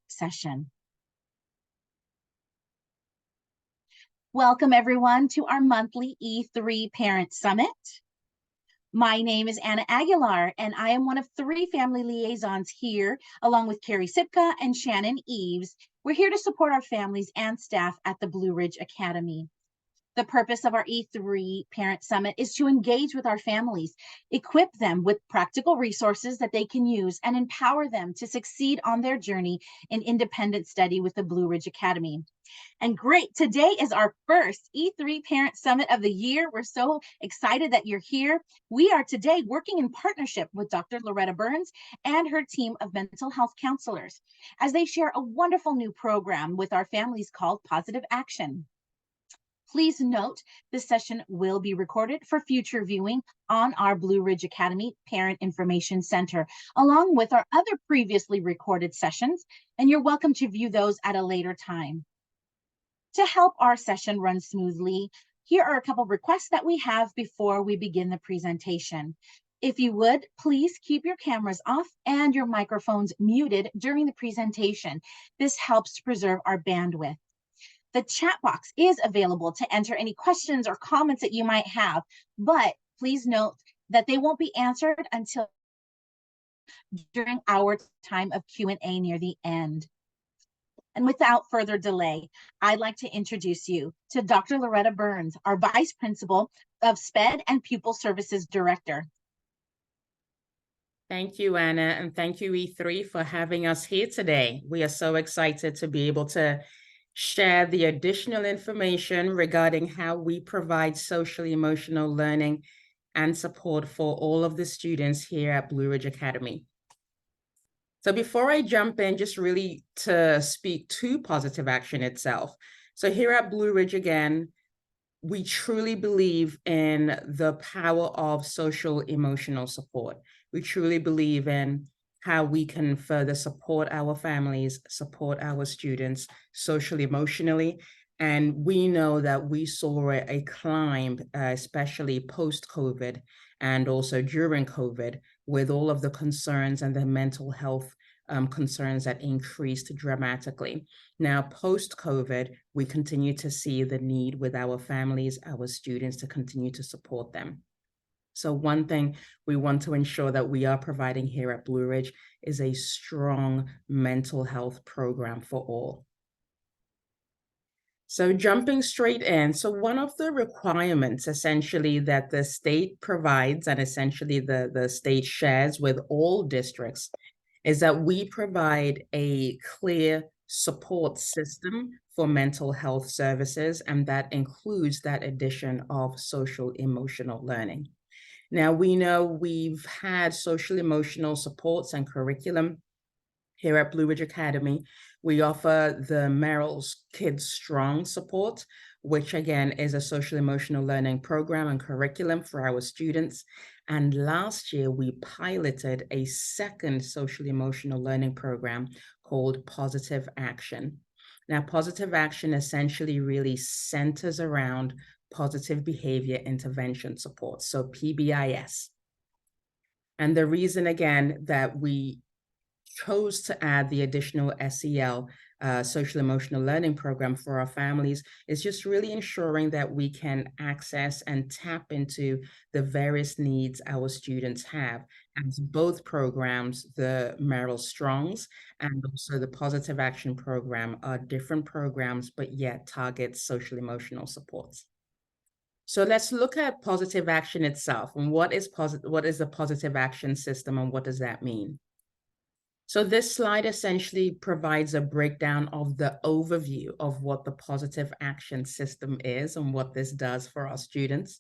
session. Welcome everyone to our monthly E3 Parent Summit. My name is Anna Aguilar, and I am one of 3 family liaisons here, along with Carrie Sipka and Shannon Eves. We're here to support our families and staff at the Blue Ridge Academy. The purpose of our E3 Parent Summit is to engage with our families, equip them with practical resources that they can use, and empower them to succeed on their journey in independent study with the Blue Ridge Academy. And great, today is our first E3 Parent Summit of the year. We're so excited that you're here. We are today working in partnership with Dr. Loretta Burns and her team of mental health counselors as they share a wonderful new program with our families called Positive Action. Please note this session will be recorded for future viewing on our Blue Ridge Academy Parent Information Center, along with our other previously recorded sessions, and you're welcome to view those at a later time. To help our session run smoothly, here are a couple of requests that we have before we begin the presentation. If you would, please keep your cameras off and your microphones muted during the presentation. This helps to preserve our bandwidth. The chat box is available to enter any questions or comments that you might have, but please note that they won't be answered until during our time of Q&A near the end. And without further delay, I'd like to introduce you to Dr. Loretta Burns, our Vice Principal of SPED and Pupil Services Director. Thank you, Anna, and thank you, E3, for having us here today. We are so excited to be able to share the additional information regarding how we provide social emotional learning and support for all of the students here at Blue Ridge Academy. So before I jump in, just really to speak to Positive Action itself. So here at Blue Ridge, again, we truly believe in the power of social emotional support. We truly believe in how we can further support our families, support our students socially, emotionally. And we know that we saw a climb, especially post-COVID and also during COVID, with all of the concerns and the mental health concerns that increased dramatically. Now, post-COVID, we continue to see the need with our families, our students, to continue to support them. So one thing we want to ensure that we are providing here at Blue Ridge is a strong mental health program for all. So jumping straight in, so one of the requirements essentially that the state provides and essentially the state shares with all districts is that we provide a clear support system for mental health services, and that includes that addition of social emotional learning. Now, we know we've had social emotional supports and curriculum here at Blue Ridge Academy. We offer the Merrill's Kids Strong support, which again is a social emotional learning program and curriculum for our students. And last year, we piloted a second social emotional learning program called Positive Action. Now, Positive Action essentially really centers around positive behavior intervention support, so PBIS. And the reason, again, that we chose to add the additional SEL, social emotional learning program for our families, is just really ensuring that we can access and tap into the various needs our students have. And both programs, the Merrill Strongs and also the Positive Action program, are different programs, but yet target social emotional supports. So let's look at Positive Action itself, and what is the Positive Action system, and what does that mean? So this slide essentially provides a breakdown of the overview of what the Positive Action system is and what this does for our students.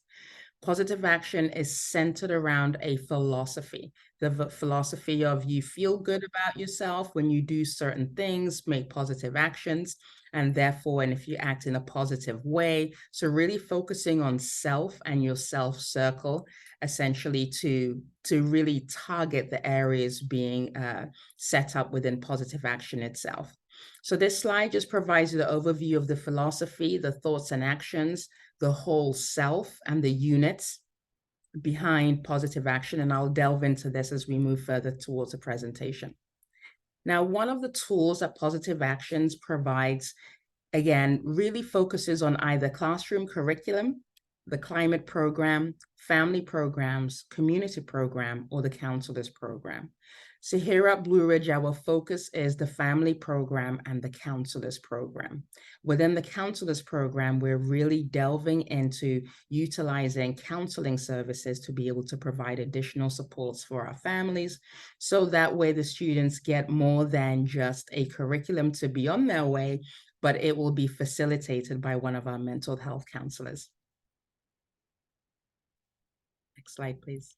Positive Action is centered around a philosophy, the philosophy of you feel good about yourself when you do certain things, make positive actions, and therefore, and if you act in a positive way. So really focusing on self and your self circle, essentially to really target the areas being set up within Positive Action itself. So this slide just provides you the overview of the philosophy, the thoughts and actions, the whole self, and the units behind Positive Action. And I'll delve into this as we move further towards the presentation. Now, one of the tools that Positive Actions provides, again, really focuses on either classroom curriculum, the climate program, family programs, community program, or the counselors program. So here at Blue Ridge, our focus is the family program and the counselors program. Within the counselors program, we're really delving into utilizing counseling services to be able to provide additional supports for our families. So that way the students get more than just a curriculum to be on their way, but it will be facilitated by one of our mental health counselors. Next slide, please.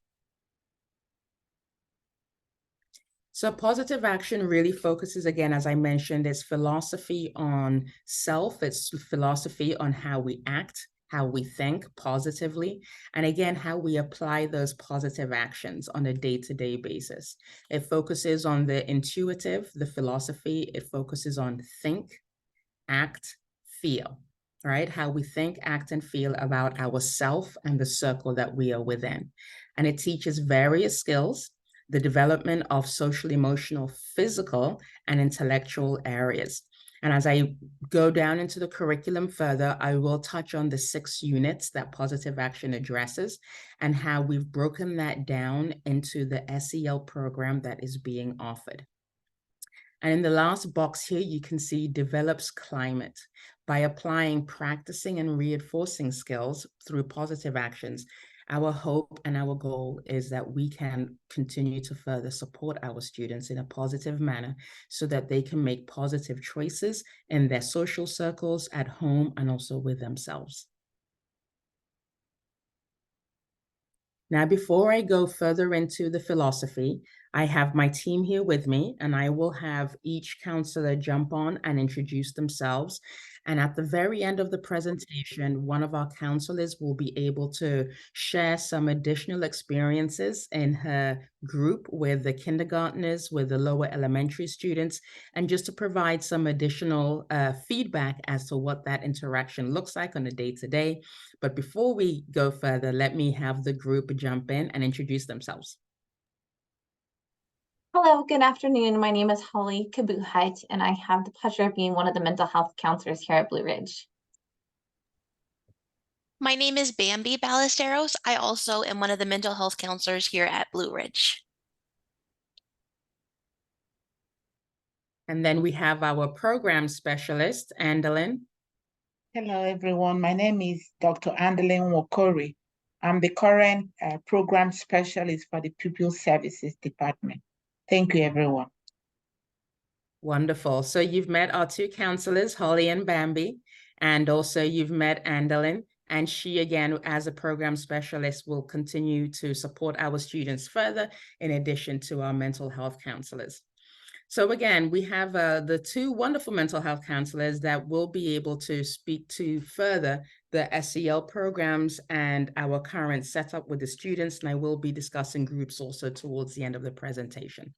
So Positive Action really focuses, again, as I mentioned, its philosophy on self, its philosophy on how we act, how we think positively, and again, how we apply those positive actions on a day-to-day basis. It focuses on the intuitive, the philosophy. It focuses on think, act, feel, right? How we think, act, and feel about ourself and the circle that we are within. And it teaches various skills, the development of social, emotional, physical, and intellectual areas. And as I go down into the curriculum further, I will touch on the 6 units that Positive Action addresses and how we've broken that down into the SEL program that is being offered. And in the last box here, you can see develops climate by applying, practicing, and reinforcing skills through positive actions. Our hope and our goal is that we can continue to further support our students in a positive manner so that they can make positive choices in their social circles, at home, and also with themselves. Now, before I go further into the philosophy, I have my team here with me, and I will have each counselor jump on and introduce themselves. And at the very end of the presentation, one of our counselors will be able to share some additional experiences in her group with the kindergartners, with the lower elementary students, and just to provide some additional feedback as to what that interaction looks like on a day-to-day. But before we go further, let me have the group jump in and introduce themselves. Hello, good afternoon. My name is Holly Kabuhut, and I have the pleasure of being one of the mental health counselors here at Blue Ridge. My name is Bambi Ballesteros. I also am one of the mental health counselors here at Blue Ridge. And then we have our program specialist, Andalyn. Hello, everyone. My name is Dr. Andalyn Wokori. I'm the current program specialist for the Pupil Services Department. Thank you, everyone. Wonderful. So you've met our 2 counselors, Holly and Bambi, and also you've met Andalyn. And she, again, as a program specialist, will continue to support our students further in addition to our mental health counselors. So again, we have the 2 wonderful mental health counselors that will be able to speak to further the SEL programs and our current setup with the students. And I will be discussing groups also towards the end of the presentation.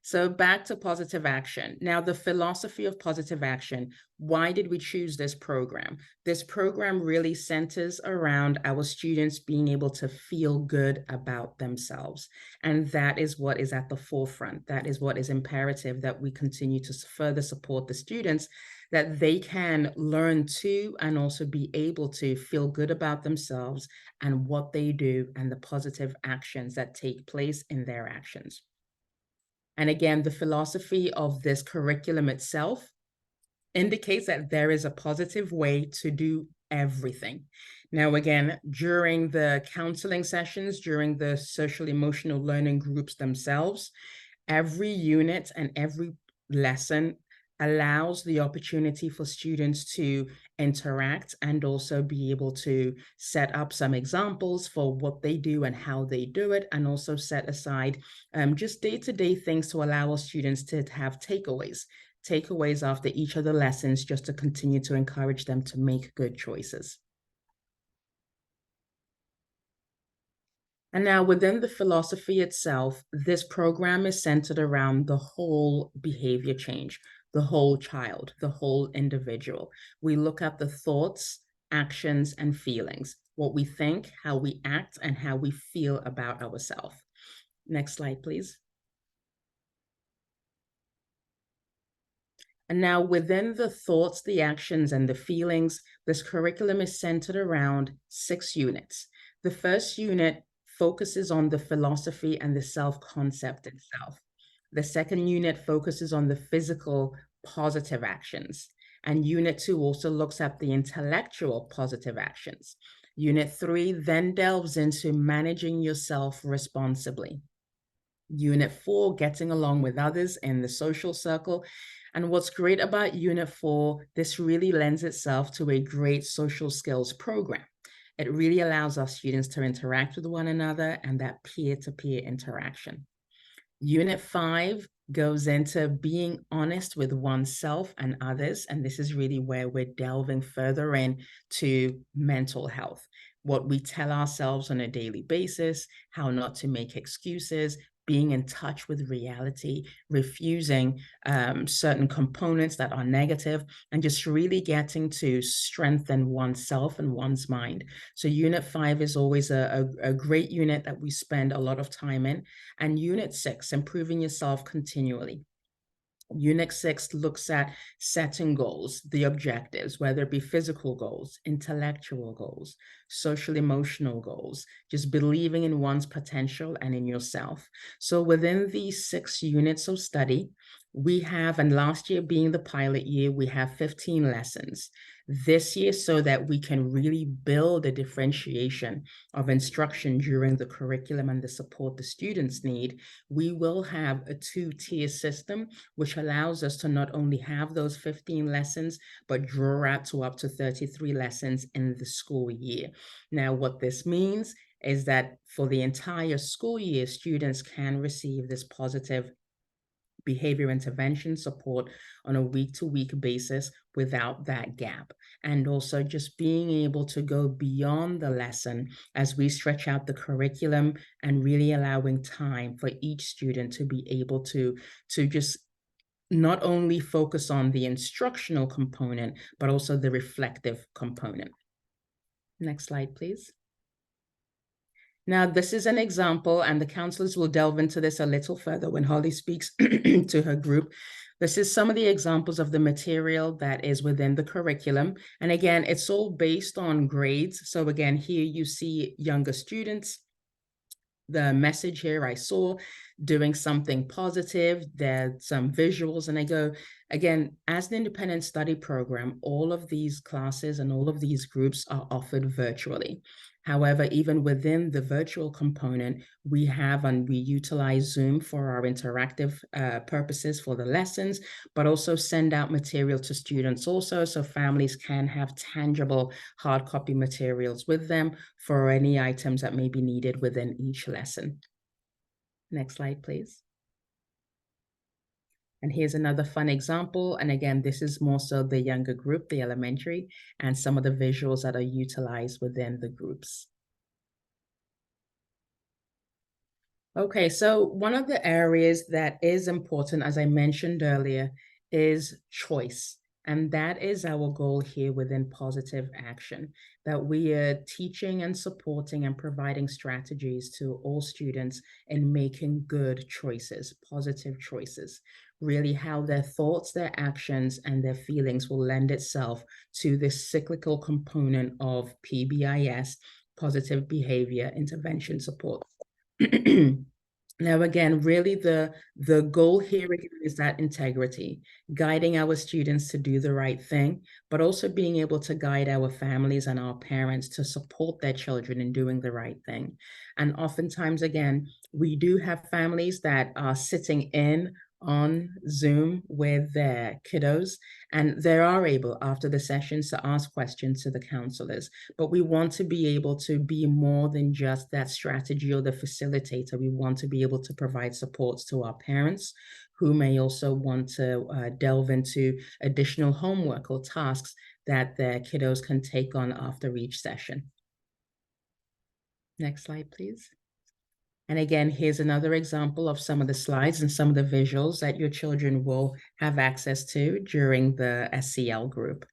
So back to Positive Action. Now, the philosophy of Positive Action, why did we choose this program? This program really centers around our students being able to feel good about themselves. And that is what is at the forefront. That is what is imperative, that we continue to further support the students, that they can learn to and also be able to feel good about themselves and what they do and the positive actions that take place in their actions. And again, the philosophy of this curriculum itself indicates that there is a positive way to do everything. Now, again, during the counseling sessions, during the social emotional learning groups themselves, every unit and every lesson allows the opportunity for students to interact and also be able to set up some examples for what they do and how they do it, and also set aside just day-to-day things to allow our students to have takeaways after each of the lessons, just to continue to encourage them to make good choices. And now within the philosophy itself, this program is centered around the whole behavior change, the whole child, the whole individual. We look at the thoughts, actions, and feelings, what we think, how we act, and how we feel about ourselves. Next slide, please. And now within the thoughts, the actions, and the feelings, this curriculum is centered around 6 units. The first unit focuses on the philosophy and the self-concept itself. The second unit focuses on the physical positive actions. And Unit 2 also looks at the intellectual positive actions. Unit 3 then delves into managing yourself responsibly. Unit 4, getting along with others in the social circle. And what's great about Unit 4, this really lends itself to a great social skills program. It really allows our students to interact with one another and that peer-to-peer interaction. Unit 5 goes into being honest with oneself and others. And this is really where we're delving further into mental health, what we tell ourselves on a daily basis, how not to make excuses, being in touch with reality, refusing certain components that are negative, and just really getting to strengthen oneself and one's mind. So Unit 5 is always a great unit that we spend a lot of time in. And Unit 6, improving yourself continually. Unit 6 looks at setting goals, the objectives, whether it be physical goals, intellectual goals, social emotional goals, just believing in one's potential and in yourself. So within these 6 units of study, we have, and last year being the pilot year, we have 15 lessons. This year, so that we can really build a differentiation of instruction during the curriculum and the support the students need, we will have a 2-tier system, which allows us to not only have those 15 lessons, but draw out to up to 33 lessons in the school year. Now, what this means is that for the entire school year, students can receive this positive behavior intervention support on a week-to-week basis without that gap. And also just being able to go beyond the lesson as we stretch out the curriculum and really allowing time for each student to be able to just not only focus on the instructional component, but also the reflective component. Next slide, please. Now, this is an example, and the counselors will delve into this a little further when Holly speaks to her group. This is some of the examples of the material that is within the curriculum. And again, it's all based on grades. So again, here you see younger students. The message here I saw doing something positive. There's some visuals, and I go, again, as an independent study program, all of these classes and all of these groups are offered virtually. However, even within the virtual component, we have and we utilize Zoom for our interactive purposes for the lessons, but also send out material to students also, so families can have tangible hard copy materials with them for any items that may be needed within each lesson. Next slide, please. And here's another fun example. And again, this is more so the younger group, the elementary, and some of the visuals that are utilized within the groups. Okay, so one of the areas that is important, as I mentioned earlier, is choice. And that is our goal here within Positive Action, that we are teaching and supporting and providing strategies to all students in making good choices, positive choices. Really how their thoughts, their actions, and their feelings will lend itself to this cyclical component of PBIS, positive behavior intervention support. Now, again, really the goal here is that integrity, guiding our students to do the right thing, but also being able to guide our families and our parents to support their children in doing the right thing. And oftentimes, again, we do have families that are sitting in on Zoom with their kiddos, and they are able after the sessions to ask questions to the counselors. But we want to be able to be more than just that strategy or the facilitator. We want to be able to provide supports to our parents who may also want to delve into additional homework or tasks that their kiddos can take on after each session. Next slide, please. And again, here's another example of some of the slides and some of the visuals that your children will have access to during the SCL group.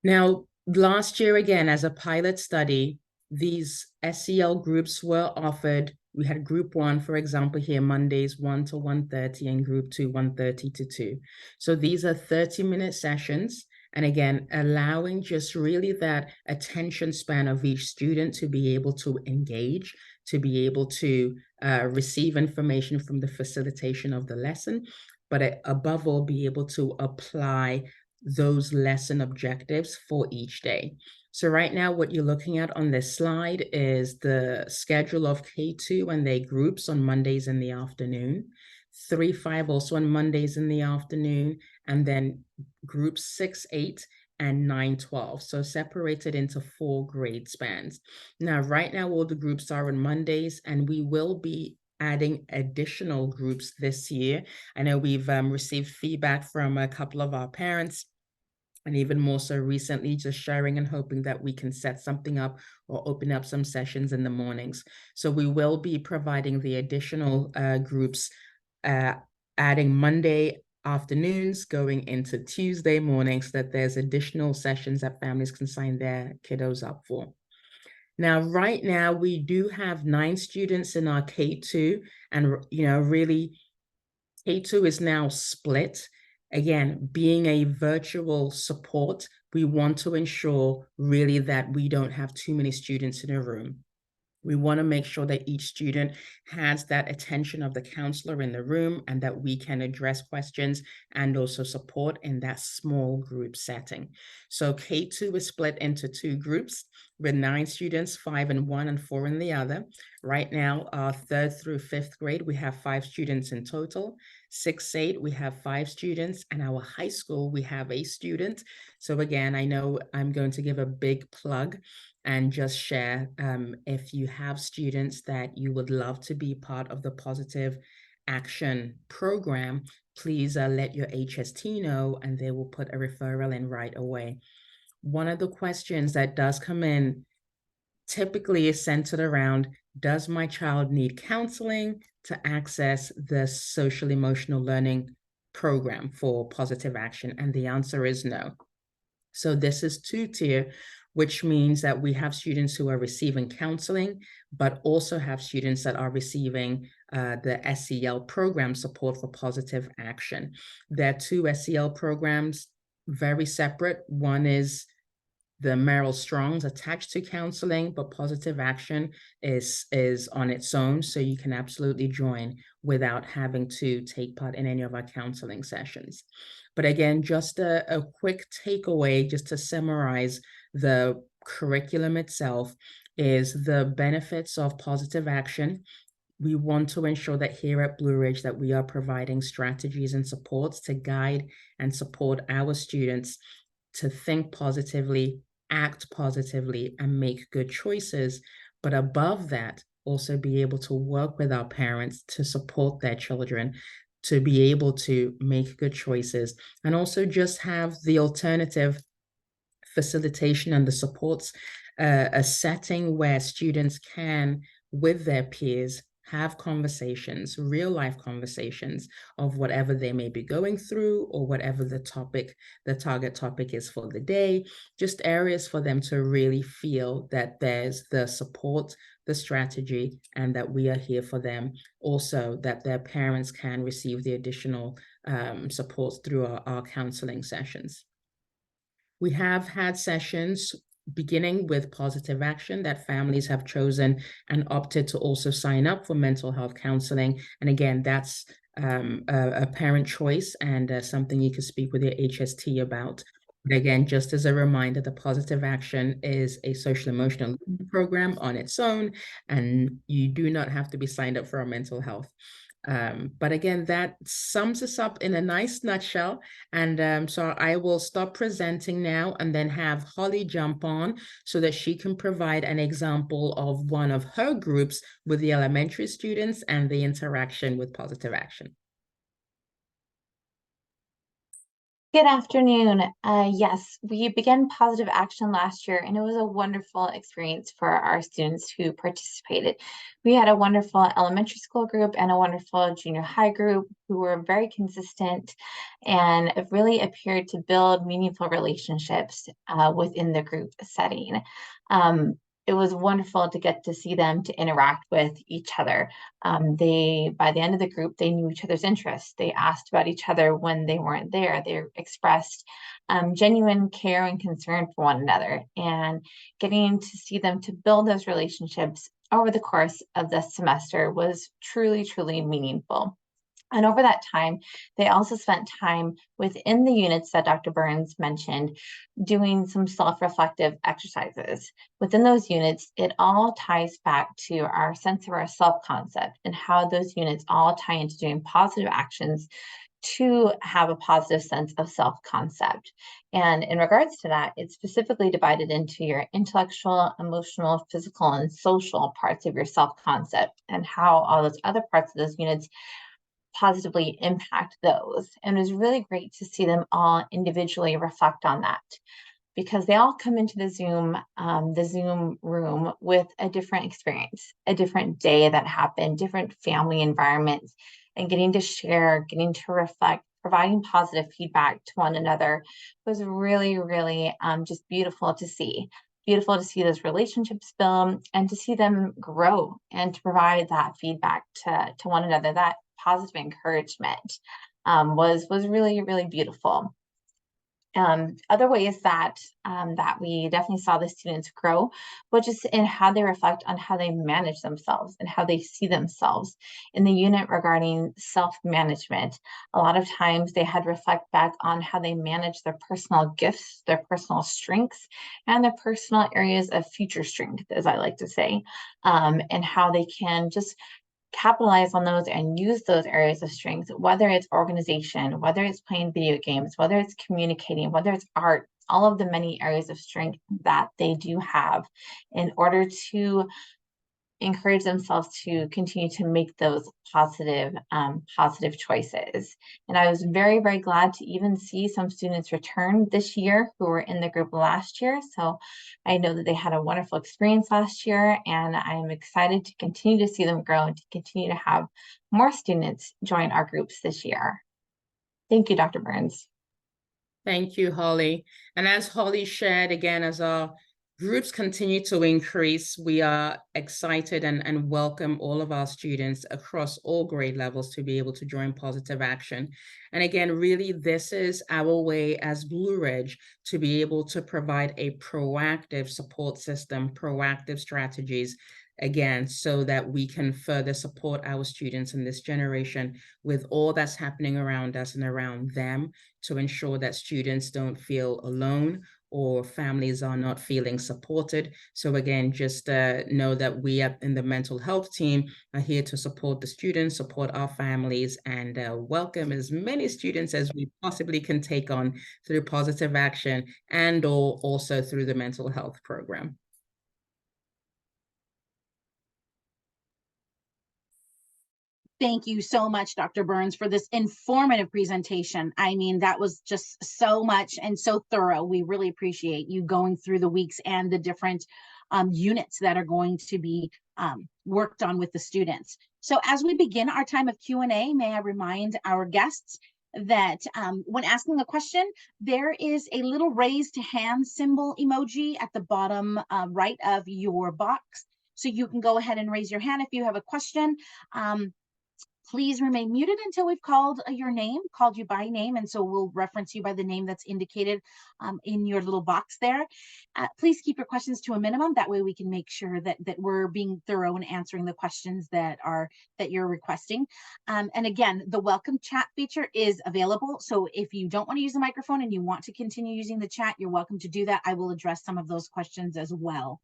Now, last year, again, as a pilot study, these SCL groups were offered we had group 1, for example, here, Mondays 1 to 1:30, and group 2, 1:30 to 2. So these are 30-minute sessions. And again, allowing just really that attention span of each student to be able to engage, to be able to receive information from the facilitation of the lesson, but above all, be able to apply those lesson objectives for each day. So right now, what you're looking at on this slide is the schedule of K2 and their groups on Mondays in the afternoon, 3-5 also on Mondays in the afternoon, and then groups 6-8 and 9-12, so separated into 4 grade spans. Now, right now, all the groups are on Mondays, and we will be adding additional groups this year. I know we've received feedback from a couple of our parents, and even more so recently, just sharing and hoping that we can set something up or open up some sessions in the mornings. So we will be providing the additional groups, adding Monday afternoons going into Tuesday mornings, so that there's additional sessions that families can sign their kiddos up for. Now, right now, we do have 9 students in our K2, and really K2 is now split. Again, being a virtual support, we want to ensure really that we don't have too many students in a room. We want to make sure that each student has that attention of the counselor in the room, and that we can address questions and also support in that small group setting. So K2 is split into 2 groups with 9 students, 5 in one and 4 in the other. Right now, our 3rd through 5th grade, we have 5 students in total. 6-8, we have 5 students, and our high school, we have a student. So again, I know I'm going to give a big plug and just share, if you have students that you would love to be part of the Positive Action program, please let your HST know, and they will put a referral in right away. One of the questions that does come in typically is centered around, does my child need counseling to access the social emotional learning program for Positive Action? And the answer is no. So this is 2-tier, which means that we have students who are receiving counseling, but also have students that are receiving the SEL program support for Positive Action. There are 2 SEL programs, very separate. One is the Merrill Strongs attached to counseling, but Positive Action is on its own, so you can absolutely join without having to take part in any of our counseling sessions. But again, just a quick takeaway, just to summarize the curriculum itself, is the benefits of Positive Action. We want to ensure that here at Blue Ridge that we are providing strategies and supports to guide and support our students to think positively, act positively, and make good choices. But above that, also be able to work with our parents to support their children to be able to make good choices, and also just have the alternative facilitation and the supports, a setting where students can, with their peers, have conversations, real life conversations of whatever they may be going through, or whatever the target topic is for the day, just areas for them to really feel that there's the support, the strategy, and that we are here for them. Also, that their parents can receive the additional supports through our counseling sessions. We have had sessions beginning with Positive Action that families have chosen and opted to also sign up for mental health counseling. And again, that's a parent choice and something you could speak with your HST about. But again, just as a reminder, the Positive Action is a social emotional program on its own, and you do not have to be signed up for our mental health. But again, that sums us up in a nice nutshell. And so I will stop presenting now and then have Holly jump on so that she can provide an example of one of her groups with the elementary students and the interaction with Positive Action. Good afternoon. Yes, we began Positive Action last year, and it was a wonderful experience for our students who participated. We had a wonderful elementary school group and a wonderful junior high group who were very consistent and really appeared to build meaningful relationships within the group setting. it was wonderful to get to see them to interact with each other. By the end of the group, they knew each other's interests. They asked about each other when they weren't there. They expressed genuine care and concern for one another, and getting to see them to build those relationships over the course of the semester was truly, truly meaningful. And over that time, they also spent time within the units that Dr. Burns mentioned, doing some self-reflective exercises. Within those units, it all ties back to our sense of our self-concept and how those units all tie into doing positive actions to have a positive sense of self-concept. And in regards to that, it's specifically divided into your intellectual, emotional, physical, and social parts of your self-concept, and how all those other parts of those units positively impact those. And it was really great to see them all individually reflect on that, because they all come into the Zoom room with a different experience, a different day that happened, different family environments, and getting to share, getting to reflect, providing positive feedback to one another was really, really just beautiful to see. Beautiful to see those relationships build and to see them grow, and to provide that feedback to one another. That positive encouragement was really, really beautiful. Other ways that we definitely saw the students grow, but just in how they reflect on how they manage themselves and how they see themselves. In the unit regarding self-management, a lot of times they had reflect back on how they manage their personal gifts, their personal strengths, and their personal areas of future strength, as I like to say, and how they can just capitalize on those and use those areas of strength, whether it's organization, whether it's playing video games, whether it's communicating, whether it's art, all of the many areas of strength that they do have, in order to encourage themselves to continue to make those positive choices. And I was very, very glad to even see some students return this year who were in the group last year. So I know that they had a wonderful experience last year, and I'm excited to continue to see them grow and to continue to have more students join our groups this year. Thank you, Dr. Burns. Thank you, Holly. And as Holly shared, again, as our groups continue to increase, we are excited and welcome all of our students across all grade levels to be able to join Positive Action. And again, really, this is our way as Blue Ridge to be able to provide a proactive support system, proactive strategies, again, so that we can further support our students in this generation with all that's happening around us and around them, to ensure that students don't feel alone or families are not feeling supported. So again, just know that we in the mental health team are here to support the students, support our families, and welcome as many students as we possibly can take on through Positive Action and or also through the mental health program. Thank you so much, Dr. Burns, for this informative presentation. I mean, that was just so much and so thorough. We really appreciate you going through the weeks and the different units that are going to be worked on with the students. So as we begin our time of Q&A, may I remind our guests that when asking a question, there is a little raised hand symbol emoji at the bottom right of your box. So you can go ahead and raise your hand if you have a question. Please remain muted until we've called your name, called you by name, and so we'll reference you by the name that's indicated in your little box there. Please keep your questions to a minimum. That way we can make sure that we're being thorough in answering the questions that you're requesting. And again, the welcome chat feature is available. So if you don't want to use the microphone and you want to continue using the chat, you're welcome to do that. I will address some of those questions as well.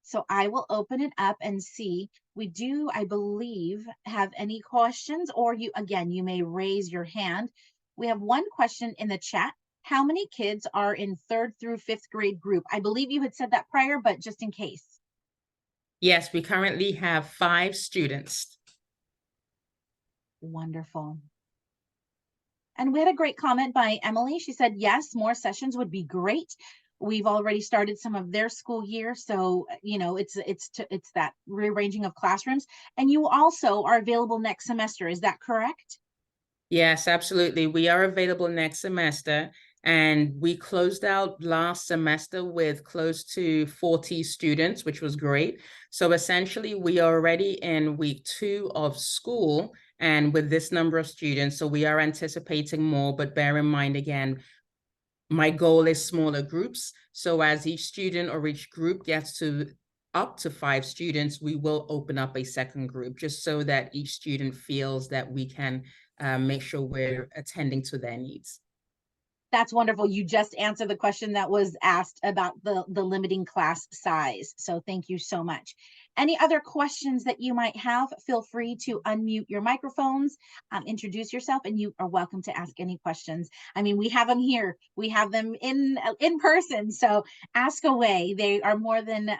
So I will open it up and see. We do, I believe, have any questions, or you may raise your hand. We have one question in the chat. How many kids are in 3rd through 5th grade group? I believe you had said that prior, but just in case. Yes, we currently have 5 students. Wonderful. And we had a great comment by Emily. She said, yes, more sessions would be great. We've already started some of their school year, so it's that rearranging of classrooms. And you also are available next semester, is that correct? Yes, absolutely. We are available next semester. And we closed out last semester with close to 40 students, which was great. So essentially, we are already in week 2 of school, and with this number of students, so we are anticipating more, but bear in mind, again, my goal is smaller groups. So as each student or each group gets to up to 5 students, we will open up a second group, just so that each student feels that we can make sure we're attending to their needs. That's wonderful. You just answered the question that was asked about the limiting class size. So thank you so much. Any other questions that you might have, feel free to unmute your microphones, introduce yourself, and you are welcome to ask any questions. I mean, we have them here. We have them in person. So ask away. They are more than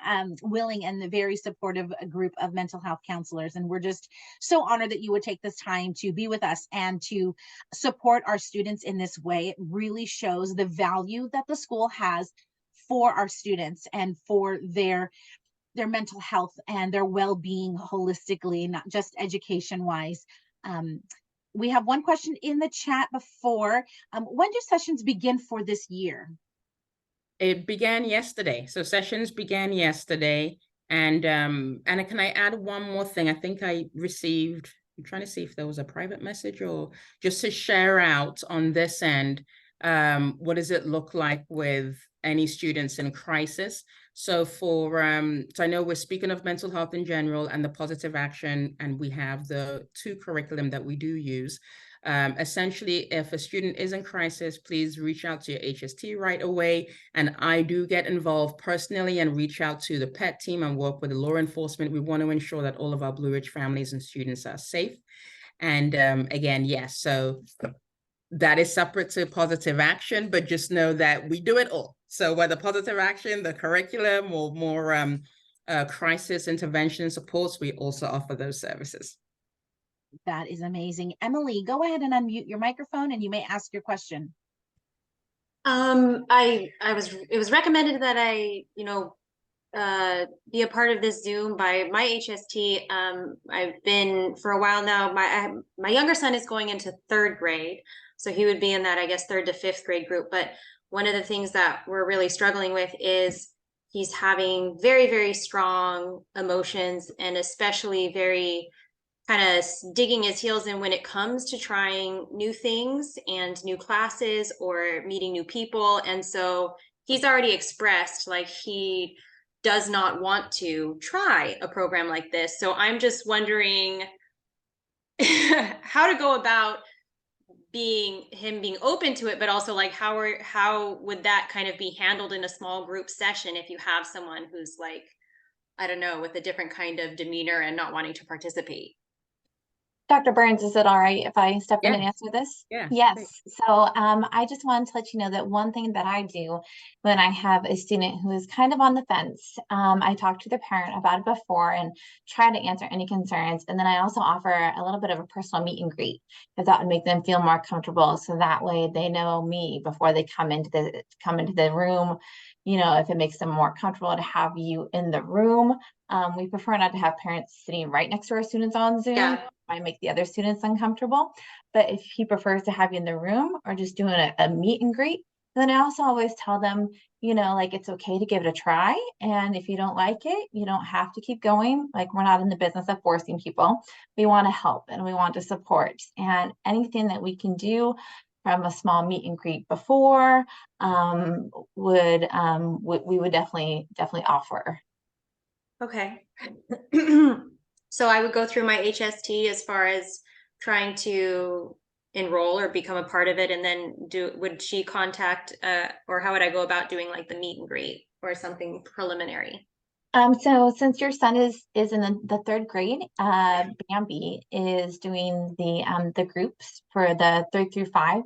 willing and a very supportive group of mental health counselors. And we're just so honored that you would take this time to be with us and to support our students in this way. It really shows the value that the school has for our students and for their mental health and their well-being holistically, not just education-wise. We have one question in the chat before. When do sessions begin for this year? It began yesterday. So sessions began yesterday. And can I add one more thing? I think I received, I'm trying to see if there was a private message or just to share out on this end. What does it look like with any students in crisis? So for, so I know we're speaking of mental health in general and the positive action, and we have the 2 curriculum that we do use. Essentially, if a student is in crisis, please reach out to your HST right away. And I do get involved personally and reach out to the PET team and work with the law enforcement. We want to ensure that all of our Blue Ridge families and students are safe. And again, yes, so that is separate to positive action, but just know that we do it all. So whether positive action, the curriculum, or more crisis intervention supports, we also offer those services. That is amazing. Emily, go ahead and unmute your microphone and you may ask your question. It was recommended that I, be a part of this Zoom by my HST. I've been for a while now. My younger son is going into 3rd grade, so he would be in that, I guess, 3rd to 5th grade group. But one of the things that we're really struggling with is he's having very, very strong emotions, and especially very kind of digging his heels in when it comes to trying new things and new classes or meeting new people. And so he's already expressed like he does not want to try a program like this. So I'm just wondering how to go about being open to it, but also like how would that kind of be handled in a small group session if you have someone who's like, I don't know, with a different kind of demeanor and not wanting to participate. Dr. Burns, is it all right if I step in and Yes. answer this? Yeah. Yes. Great. So I just wanted to let you know that one thing that I do when I have a student who is kind of on the fence, I talk to the parent about it before and try to answer any concerns. And then I also offer a little bit of a personal meet and greet, because that would make them feel more comfortable. So that way they know me before they come into the room. If it makes them more comfortable to have you in the room. We prefer not to have parents sitting right next to our students on Zoom. Yeah. Might make the other students uncomfortable. But if he prefers to have you in the room or just doing a meet and greet, then I also always tell them, like, it's okay to give it a try. And if you don't like it, you don't have to keep going. Like, we're not in the business of forcing people. We want to help and we want to support. And anything that we can do from a small meet and greet before we would definitely offer. Okay. So I would go through my HST as far as trying to enroll or become a part of it, and then would she contact or how would I go about doing like the meet and greet or something preliminary? So since your son is in the 3rd grade, Bambi is doing the groups for the 3rd through 5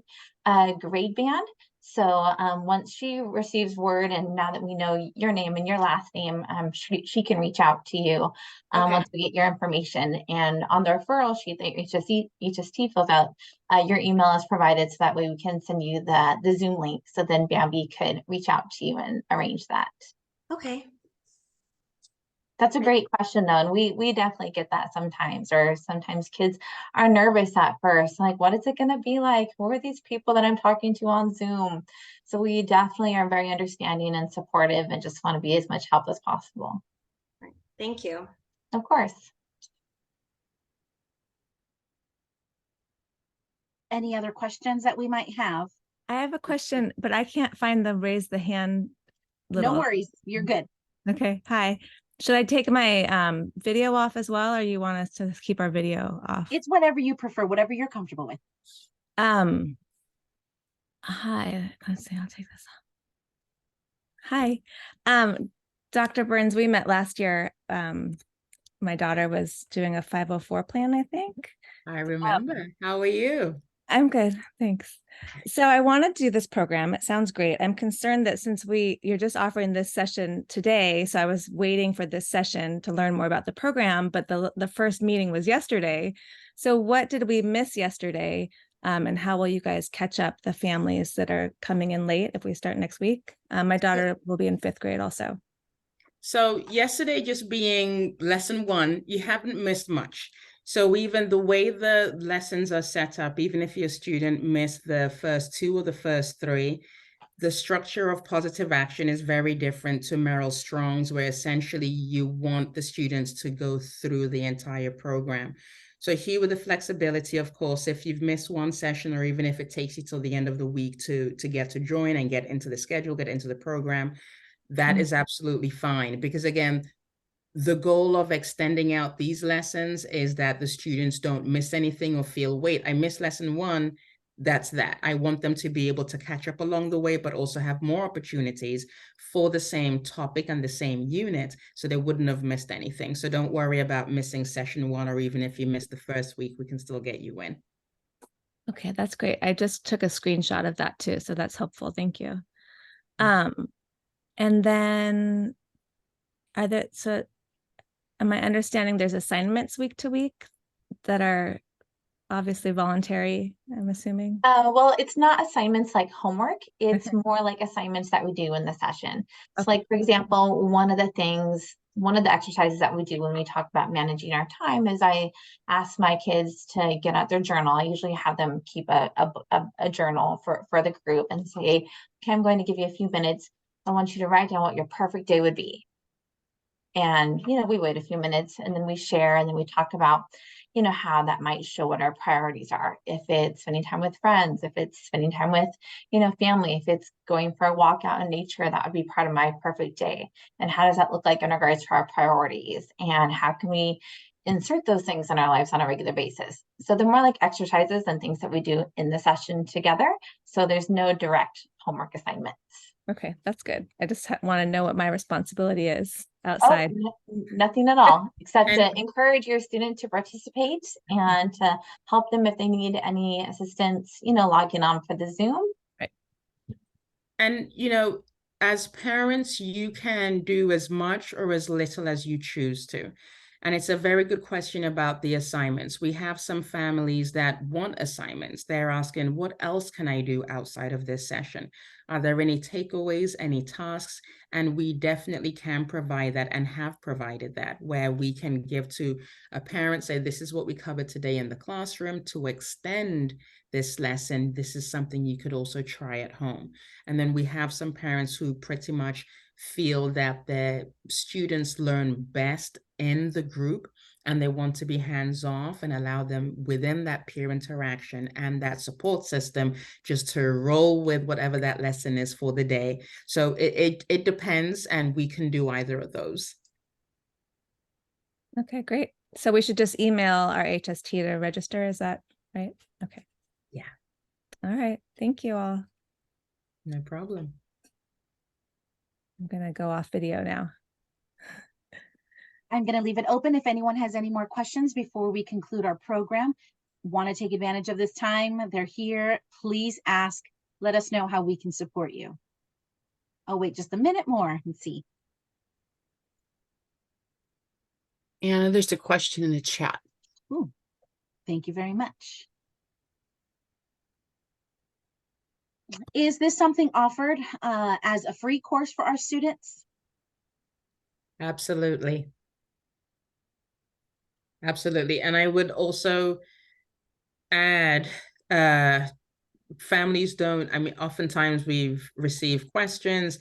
grade band. So once she receives word, and now that we know your name and your last name, she can reach out to you Okay. once we get your information. And on the referral sheet that HST fills out, your email is provided, so that way we can send you the Zoom link. So then Bambi could reach out to you and arrange that. Okay. That's a great question though, and we definitely get that sometimes, or sometimes kids are nervous at first, like what is it going to be like? Who are these people that I'm talking to on Zoom? So we definitely are very understanding and supportive and just want to be as much help as possible. Thank you. Of course. Any other questions that we might have? I have a question, but I can't find the raise the hand little. No worries, you're good. Okay, hi. Should I take my video off as well, or you want us to keep our video off? It's whatever you prefer, whatever you're comfortable with. Hi, let's see, I'll take this off. Hi. Dr. Burns, we met last year. My daughter was doing a 504 plan, I think. I remember. How are you? I'm good, thanks. So I want to do this program. It sounds great. I'm concerned that since you're just offering this session today, so I was waiting for this session to learn more about the program, but the first meeting was yesterday. So what did we miss yesterday? And how will you guys catch up the families that are coming in late if we start next week? My daughter will be in 5th grade also. So yesterday just being lesson 1, you haven't missed much. So even the way the lessons are set up, even if your student missed the first 2 or the first 3, the structure of positive action is very different to Merrill Strong's, where essentially you want the students to go through the entire program. So here with the flexibility, of course, if you've missed one session, or even if it takes you till the end of the week to get to join and get into the schedule, get into the program, that is absolutely fine. Because again, the goal of extending out these lessons is that the students don't miss anything or feel, wait, I missed lesson 1. That's that. I want them to be able to catch up along the way, but also have more opportunities for the same topic and the same unit, so they wouldn't have missed anything. So don't worry about missing session 1, or even if you missed the first week, we can still get you in. Okay, that's great. I just took a screenshot of that too, so that's helpful. Thank you. And then am I understanding there's assignments week to week that are obviously voluntary, I'm assuming? Well, it's not assignments like homework. It's more like assignments that we do in the session. So like, for example, one of the exercises that we do when we talk about managing our time is I ask my kids to get out their journal. I usually have them keep a journal for the group and say, okay, I'm going to give you a few minutes. I want you to write down what your perfect day would be. And, we wait a few minutes and then we share, and then we talk about, how that might show what our priorities are. If it's spending time with friends, if it's spending time with, family, if it's going for a walk out in nature, that would be part of my perfect day. And how does that look like in regards to our priorities? And how can we insert those things in our lives on a regular basis? So they're more like exercises and things that we do in the session together. So there's no direct homework assignments. Okay, that's good. I just want to know what my responsibility is outside. Oh, nothing at all, except to encourage your student to participate and to help them if they need any assistance, logging on for the Zoom. Right. And, as parents, you can do as much or as little as you choose to. And it's a very good question about the assignments. We have some families that want assignments. They're asking, what else can I do outside of this session? Are there any takeaways, any tasks? And we definitely can provide that and have provided that, where we can give to a parent, say, this is what we covered today in the classroom. To extend this lesson, this is something you could also try at home. And then we have some parents who pretty much feel that their students learn best in the group, and they want to be hands-off and allow them within that peer interaction and that support system just to roll with whatever that lesson is for the day. So it depends, and we can do either of those. Okay, great. So we should just email our HST to register, is that right? Okay. Yeah. All right, thank you all. No problem. I'm gonna go off video now. I'm going to leave it open if anyone has any more questions before we conclude our program. Want to take advantage of this time? They're here. Please ask. Let us know how we can support you. I'll wait just a minute more and see. Anna, there's a question in the chat. Ooh, thank you very much. Is this something offered as a free course for our students? Absolutely. Absolutely. And I would also add, families don't, I mean, oftentimes we've received questions,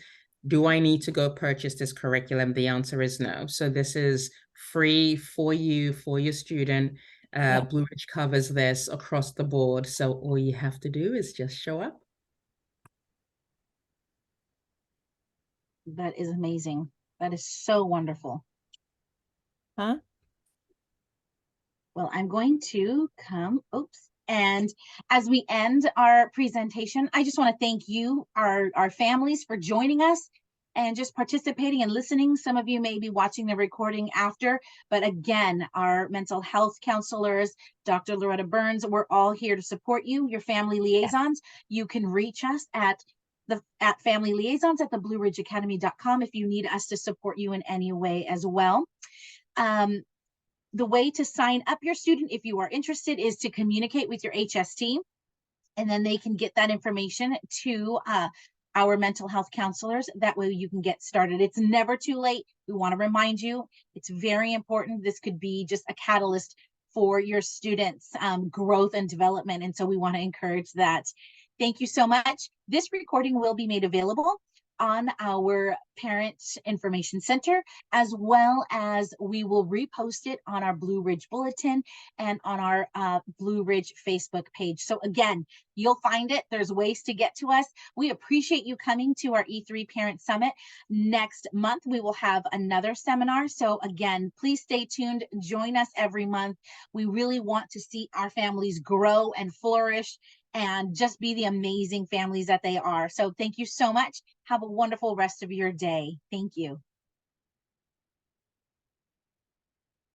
do I need to go purchase this curriculum? The answer is no. So this is free for you, for your student. Blue Ridge covers this across the board. So all you have to do is just show up. That is amazing. That is so wonderful. Huh? Well, I'm going to come, oops. And as we end our presentation, I just want to thank you, our families, for joining us and just participating and listening. Some of you may be watching the recording after, but again, our mental health counselors, Dr. Loretta Burns, we're all here to support you, your family liaisons. You can reach us at family liaisons at theblueridgeacademy.com if you need us to support you in any way as well. The way to sign up your student, if you are interested, is to communicate with your HST, and then they can get that information to our mental health counselors. That way you can get started. It's never too late. We want to remind you, it's very important. This could be just a catalyst for your students' growth and development. And so we want to encourage that. Thank you so much. This recording will be made available on our Parent Information Center, as well as we will repost it on our Blue Ridge Bulletin and on our Blue Ridge Facebook page. So again, you'll find it. There's ways to get to us. We appreciate you coming to our E3 Parent Summit. Next month, we will have another seminar. So again, please stay tuned. Join us every month. We really want to see our families grow and flourish and just be the amazing families that they are. So thank you so much. Have a wonderful rest of your day. Thank you.